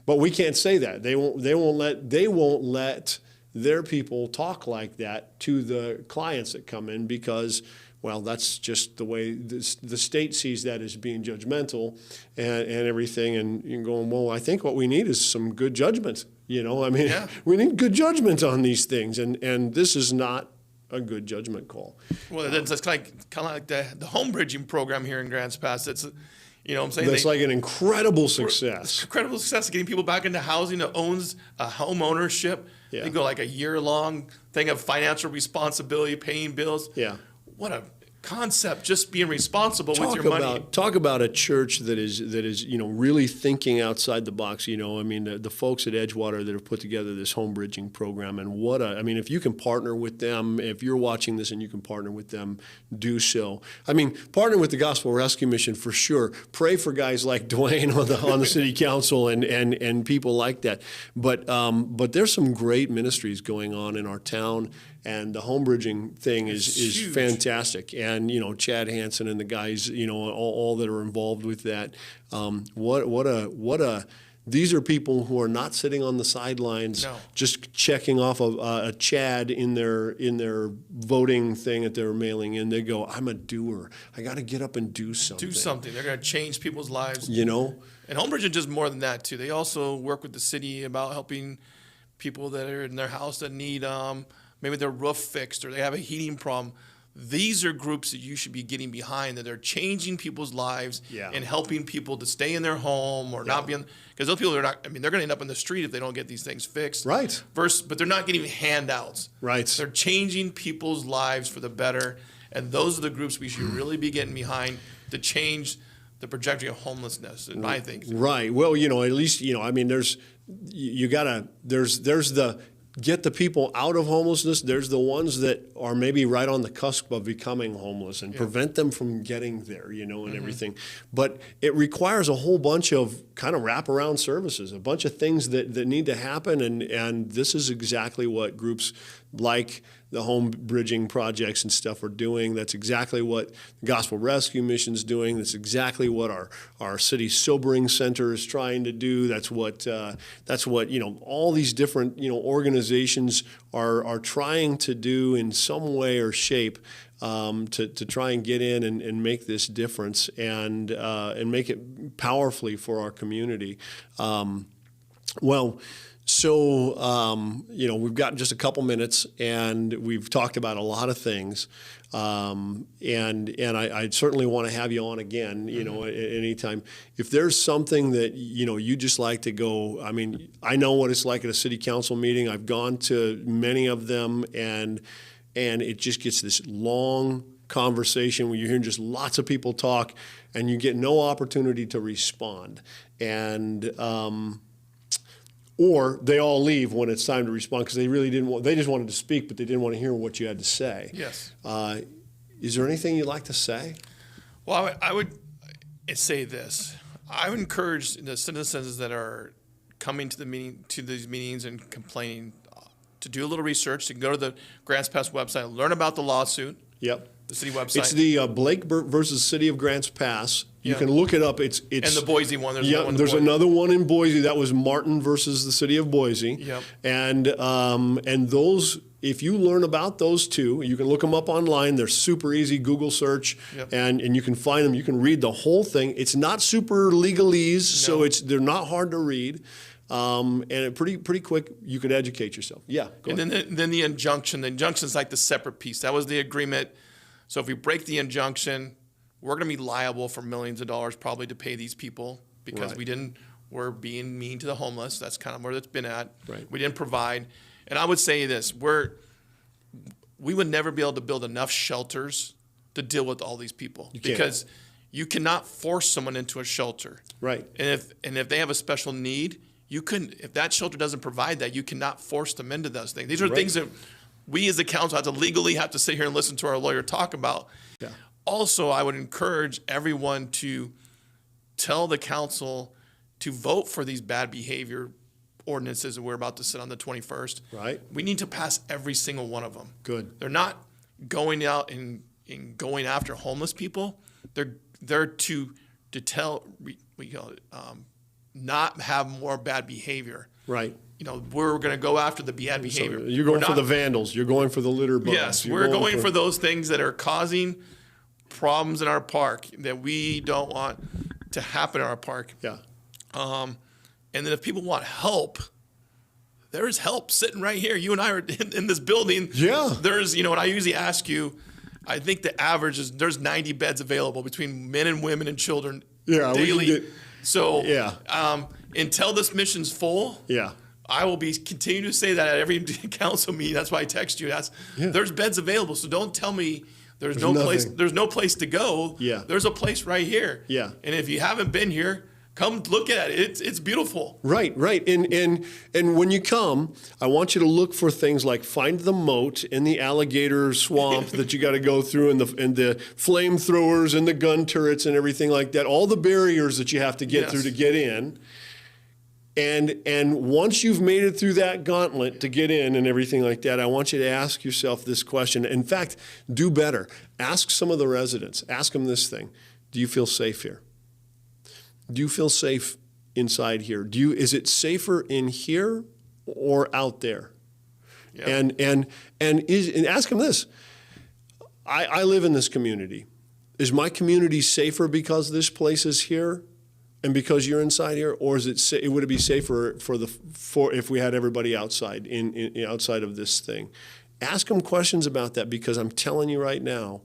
But we can't say that. They won't let their people talk like that to the clients that come in because, well, that's just the way the state sees that as being judgmental and everything. And you're going, well, I think what we need is some good judgment. Yeah. We need good judgment on these things. And this is not a good judgment call. Well, that's kind of like the home bridging program here in Grants Pass. That's, I'm saying That's like an incredible success. It's incredible success getting people back into housing that owns a home ownership. Yeah. They go like a year-long thing of financial responsibility, paying bills. Yeah. What a concept, just being responsible with your money. Talk about a church that is really thinking outside the box. The folks at Edgewater that have put together this home bridging program, and if you can partner with them, if you're watching this and you can partner with them, do so. Partner with the Gospel Rescue Mission for sure. Pray for guys like Dwayne on the city council and people like that. But there's some great ministries going on in our town. And the home bridging thing is fantastic. And, Chad Hansen and the guys, all that are involved with that. These are people who are not sitting on the sidelines, just checking off a Chad in their voting thing that they're mailing in. They go, I'm a doer. I got to get up and do something. Do something. They're going to change people's lives. And home bridging does more than that, too. They also work with the city about helping people that are in their house that need maybe their roof fixed or they have a heating problem. these are groups that you should be getting behind, that they're changing people's lives and helping people to stay in their home or not be in, because those people are not, I mean, they're going to end up in the street if they don't get these things fixed. Right. But they're not getting handouts. Right. They're changing people's lives for the better. And those are the groups we should really be getting behind to change the trajectory of homelessness, in my thinking. Right. Well, at least, I mean, there's the get the people out of homelessness. There's the ones that are maybe right on the cusp of becoming homeless and prevent them from getting there, and everything. But it requires a whole bunch of kind of wraparound services, a bunch of things that need to happen. And this is exactly what groups like the home bridging projects and stuff are doing. That's exactly what the Gospel Rescue Mission's doing. That's exactly what our city sobering center is trying to do. That's what all these different organizations are trying to do in some way or shape to try and get in and make this difference and make it powerfully for our community. So, we've got just a couple minutes, and we've talked about a lot of things, and I certainly want to have you on again, at any time. If there's something that, you just like to go, I mean, I know what it's like at a city council meeting. I've gone to many of them, and it just gets this long conversation where you're hearing just lots of people talk, and you get no opportunity to respond. And or they all leave when it's time to respond because they really didn't want. They just wanted to speak, but they didn't want to hear what you had to say. Yes. Is there anything you'd like to say? Well, I would say this. I would encourage the citizens that are coming to these meetings and complaining, to do a little research, to go to the Grants Pass website, learn about the lawsuit. Yep. The city website. It's the Blake versus City of Grants Pass. You can look it up. It's and the Boise one. There's another one in Boise. That was Martin versus the City of Boise. Yep. And those, if you learn about those two, you can look them up online. They're super easy. Google search, and you can find them. You can read the whole thing. It's not super legalese, so they're not hard to read. And pretty quick, you could educate yourself. Yeah. And then the injunction. The injunction is like the separate piece. That was the agreement. So if we break the injunction, we're going to be liable for millions of dollars probably to pay these people because we're being mean to the homeless. That's kind of where it's been at. Right. We didn't provide. And I would say this, we would never be able to build enough shelters to deal with all these people because you cannot force someone into a shelter. Right. And if they have a special need, you couldn't, if that shelter doesn't provide that, you cannot force them into those things. These are things that we as a council have to sit here and listen to our lawyer talk about. Yeah. Also, I would encourage everyone to tell the council to vote for these bad behavior ordinances that we're about to sit on the 21st. Right. We need to pass every single one of them. Good. They're not going out and going after homeless people. They're to tell, we call it, not have more bad behavior. Right. We're going to go after the bad behavior. So you're going for the vandals. You're going for the litter bugs. Yes, we're going for those things that are causing problems in our park that we don't want to happen in our park. Yeah. And then if people want help, there is help sitting right here. You and I are in this building. Yeah. There's, and I usually ask you, I think the average is there's 90 beds available between men and women and children daily. Until this mission's full, I will be continuing to say that at every council meeting. That's why I text you. There's beds available, so don't tell me there's no place. There's no place to go. Yeah. There's a place right here. Yeah. And if you haven't been here, come look at it. It's beautiful. Right. And when you come, I want you to look for things like find the moat in the alligator swamp that you got to go through, and the flamethrowers and the gun turrets and everything like that. All the barriers that you have to get through to get in. And once you've made it through that gauntlet to get in and everything like that, I want you to ask yourself this question. In fact, do better. Ask some of the residents. Ask them this thing. Do you feel safe here? Do you feel safe inside here? Is it safer in here or out there? Yep. And ask them this. I live in this community. Is my community safer because this place is here? And because you're inside here, or would it be safer for if we had everybody outside outside of this thing? Ask them questions about that, because I'm telling you right now,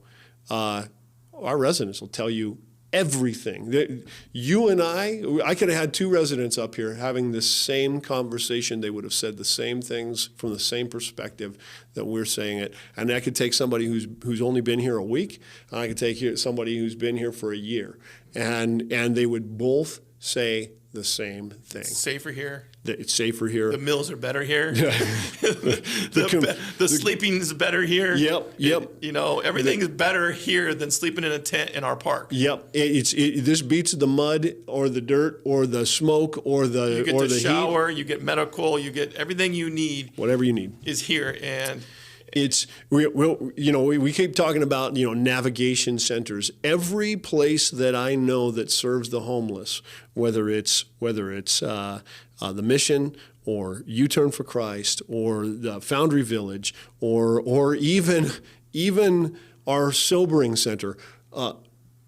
our residents will tell you everything. You and I could have had 2 residents up here having the same conversation. They would have said the same things from the same perspective that we're saying it. And I could take somebody who's only been here a week, and I could take somebody who's been here for a year, and they would both say the same thing. It's safer here. It's safer here. The meals are better here. Yeah. the sleeping is better here. Yep. Everything is better here than sleeping in a tent in our park. Yep. This beats the mud or the dirt or the smoke or the you get or the the shower, heat. you get medical, you get everything you need. Whatever you need is here. And we keep talking about navigation centers. Every place that I know that serves the homeless, whether it's the Mission or U-Turn for Christ or the Foundry Village or even our sobering center.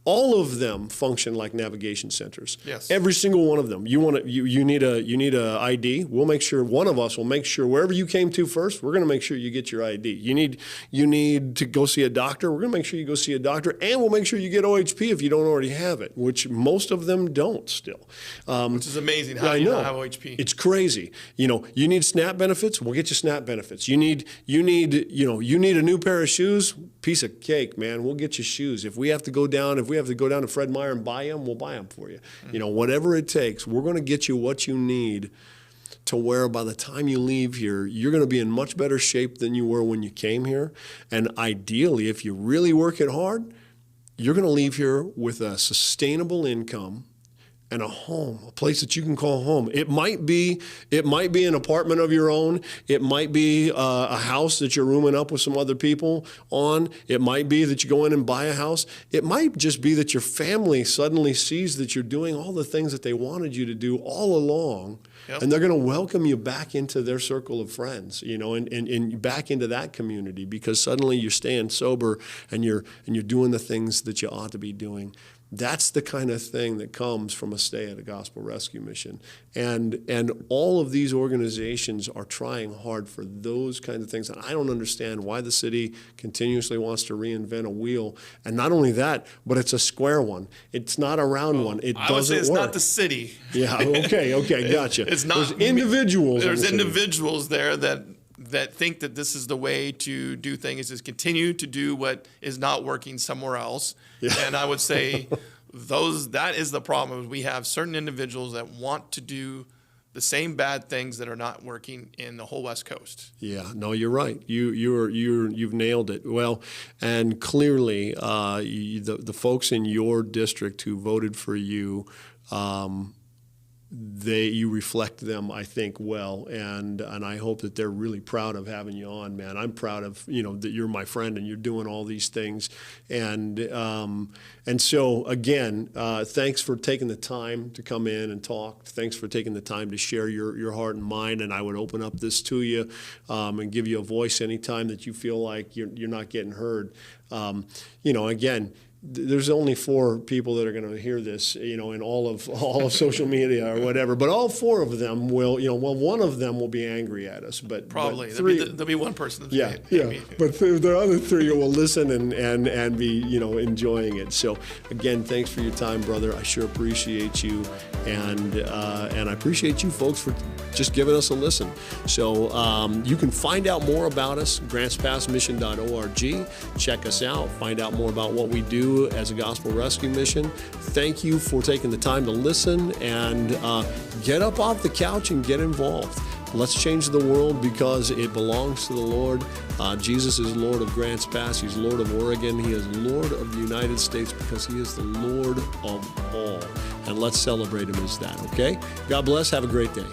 All of them function like navigation centers. Yes. Every single one of them. You need a ID. We'll make sure, one of us will make sure wherever you came to first, we're going to make sure you get your ID. You need to go see a doctor. We're going to make sure you go see a doctor, and we'll make sure you get OHP if you don't already have it, which most of them don't still. Which is amazing. How do you not have OHP? It's crazy. You need SNAP benefits. We'll get you SNAP benefits. You need a new pair of shoes. Piece of cake, man. We'll get you shoes. If we have to go down to Fred Meyer and buy them, we'll buy them for you. Whatever it takes, we're going to get you what you need to where by the time you leave here, you're going to be in much better shape than you were when you came here. And ideally, if you really work it hard, you're going to leave here with a sustainable income and a home, a place that you can call home. It might be an apartment of your own. It might be a house that you're rooming up with some other people on. It might be that you go in and buy a house. It might just be that your family suddenly sees that you're doing all the things that they wanted you to do all along. Yep. And they're going to welcome you back into their circle of friends, and back into that community, because suddenly you're staying sober and you're doing the things that you ought to be doing. That's the kind of thing that comes from a stay at a gospel rescue mission. And all of these organizations are trying hard for those kinds of things. And I don't understand why the city continuously wants to reinvent a wheel. And not only that, but it's a square one. It's not a round one. It doesn't work. I would say it's not the city. Yeah, okay, gotcha. It's not. There's individuals. There's individuals there that think that this is the way to do things, is continue to do what is not working somewhere else. Yeah. And I would say that is the problem. We have certain individuals that want to do the same bad things that are not working in the whole West Coast. Yeah, no, you're right. You've nailed it. Well, and clearly the folks in your district who voted for you, you reflect them, I think, well, and I hope that they're really proud of having you on, man. I'm proud of that you're my friend and you're doing all these things, and so again, thanks for taking the time to come in and talk. Thanks for taking the time to share your heart and mind. And I would open up this to you and give you a voice anytime that you feel like you're not getting heard. Again, there's only 4 people that are going to hear this, in all of social media or whatever. But all 4 of them will, one of them will be angry at us. But probably but 3, there'll be one person. Yeah. But the other 3 will listen and be enjoying it. So again, thanks for your time, brother. I sure appreciate you, and I appreciate you folks for just giving us a listen. So you can find out more about us, grantspassmission.org. Check us out. Find out more about what we do as a gospel rescue mission. Thank you for taking the time to listen, and get up off the couch and get involved. Let's change the world because it belongs to the Lord. Jesus is Lord of Grants Pass. He's Lord of Oregon. He is Lord of the United States because he is the Lord of all. And let's celebrate him as that, okay? God bless. Have a great day.